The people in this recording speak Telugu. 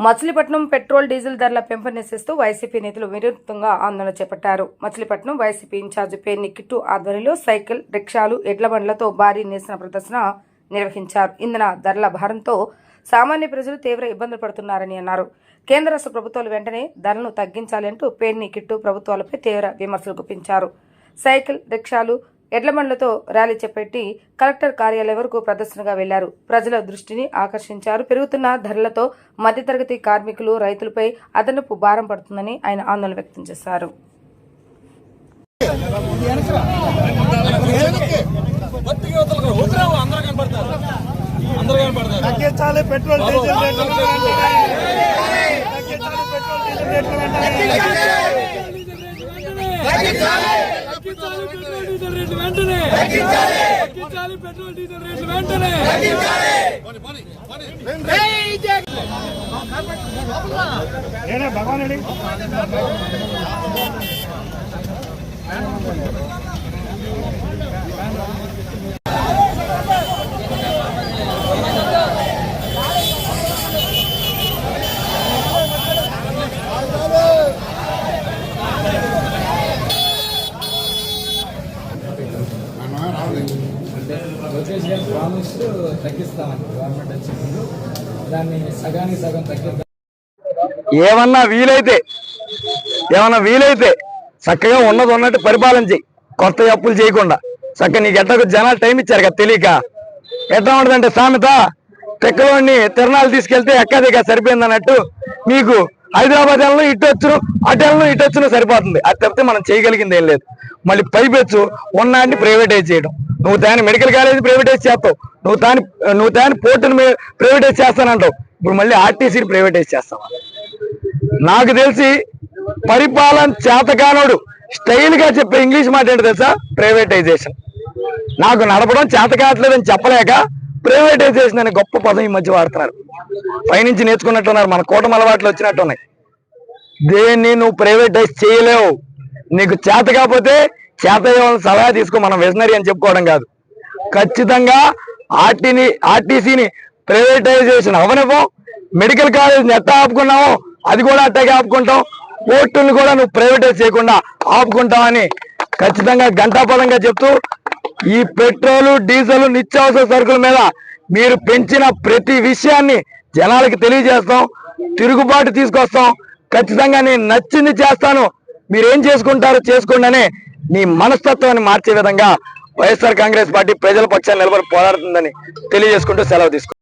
మచిలీపట్నం పెట్రోల్ డీజిల్ ధరల పెంపునిస్తూ వైసీపీ నేతలు వినూత్నంగా ఆందోళన చేపట్టారు. మచిలీపట్నం వైసీపీ ఇన్ఛార్జి పేర్ని కిట్టు ఆధ్వర్యంలో సైకిల్, రిక్షాలు, ఎడ్ల బండ్లతో భారీ నిరసన ప్రదర్శన నిర్వహించారు. ఇంధన ధరల భారంతో సామాన్య ప్రజలు తీవ్ర ఇబ్బందులు పడుతున్నారని అన్నారు. కేంద్ర రాష్ట్ర ప్రభుత్వాలు వెంటనే ధరలను తగ్గించాలంటూ పేర్ని కిట్టు ప్రభుత్వాలపై తీవ్ర విమర్శలు గుప్పించారు. సైకిల్, రిక్షాలు, ఎడ్ల బండ్లతో ర్యాలీ చేపట్టి కలెక్టర్ కార్యాలయం వరకు ప్రదర్శనగా వెళ్లారు. ప్రజల దృష్టిని ఆకర్షించారు. పెరుగుతున్న ధరలతో మధ్యతరగతి కార్మికులు, రైతులపై అదనపు భారం పడుతుందని ఆయన ఆందోళన వ్యక్తం చేశారు. పెట్రోల్ డీజిల్ రేట్లు వెంటనే భగవాన్ ప్రామిస్ తగ్గిస్తామని గవర్నమెంట్ వచ్చే ముందు దాన్ని సగానికి సగం తగ్గిద్దాం. ఏమన్నా వీలైతే చక్కగా ఉన్నది ఉన్నట్టు పరిపాలన చేయి, కొత్త అప్పులు చేయకుండా. చక్కగా నీకు ఎట్లా జనాలు టైం ఇచ్చారు కదా, తెలియక ఎట్లా ఉంటుందంటే సామెత, తెక్కలోని తిరణాలు తీసుకెళ్తే ఎక్కదిగా సరిపోయింది అన్నట్టు మీకు హైదరాబాద్ వెళ్ళను ఇటు వచ్చును, అటు వెళ్ళను ఇటు వచ్చును సరిపోతుంది. అది తప్పితే మనం చేయగలిగింది ఏం లేదు. మళ్ళీ పైపెచ్చు ఉన్నాన్ని ప్రైవేటైజ్ చేయడం. నువ్వు దాని మెడికల్ కాలేజ్ ప్రైవేటైజ్ చేస్తావు, నువ్వు దాని పోర్టును ప్రైవేటైజ్ చేస్తానంటావు. ఇప్పుడు మళ్ళీ ఆర్టీసీని ప్రైవేటైజ్ చేస్తావు. నాకు తెలిసి పరిపాలన చేతకానోడు స్టైల్ గా చెప్పే ఇంగ్లీష్ మాట ఏంటి తెలుసా? ప్రైవేటైజేషన్. నాకు నడపడం చేత కావట్లేదని చెప్పలేక ప్రైవేటైజేషన్ అనే గొప్ప పదం ఈ మధ్య వాడుతున్నారు. పైనుంచి నేర్చుకున్నట్టున్నారు, మన కూటమి అలవాట్లు వచ్చినట్టున్నాయి. దేన్ని నువ్వు ప్రైవేటైజ్ చేయలేవు. నీకు చేత కాకపోతే చేత సలహా తీసుకో. మనం విజనరీ అని చెప్పుకోవడం కాదు. ఖచ్చితంగా ఆర్టీసీని ప్రైవేటైజేషన్ అవనివ్వం. మెడికల్ కాలేజ్ ఎట్టా ఆపుకున్నామో అది కూడా అట్టాగే ఆపుకుంటాం. పోర్టులను కూడా నువ్వు ప్రైవేటైజ్ చేయకుండా ఆపుకుంటామని ఖచ్చితంగా ఘంటాపదంగా చెప్తూ, ఈ పెట్రోలు, డీజిల్, నిత్యావసర సరుకుల మీద మీరు పెంచిన ప్రతి విషయాన్ని జనాలకి తెలియజేస్తాం, తిరుగుబాటు తీసుకొస్తాం. ఖచ్చితంగా నేను నచ్చింది చేస్తాను, మీరేం చేసుకుంటారో చేసుకోండి అనే నీ మనస్తత్వాన్ని మార్చే విధంగా వైఎస్ఆర్ కాంగ్రెస్ పార్టీ ప్రజల పక్షాన్ని నిలబడి పోరాడుతుందని తెలియజేసుకుంటూ సెలవు తీసుకుంటాం.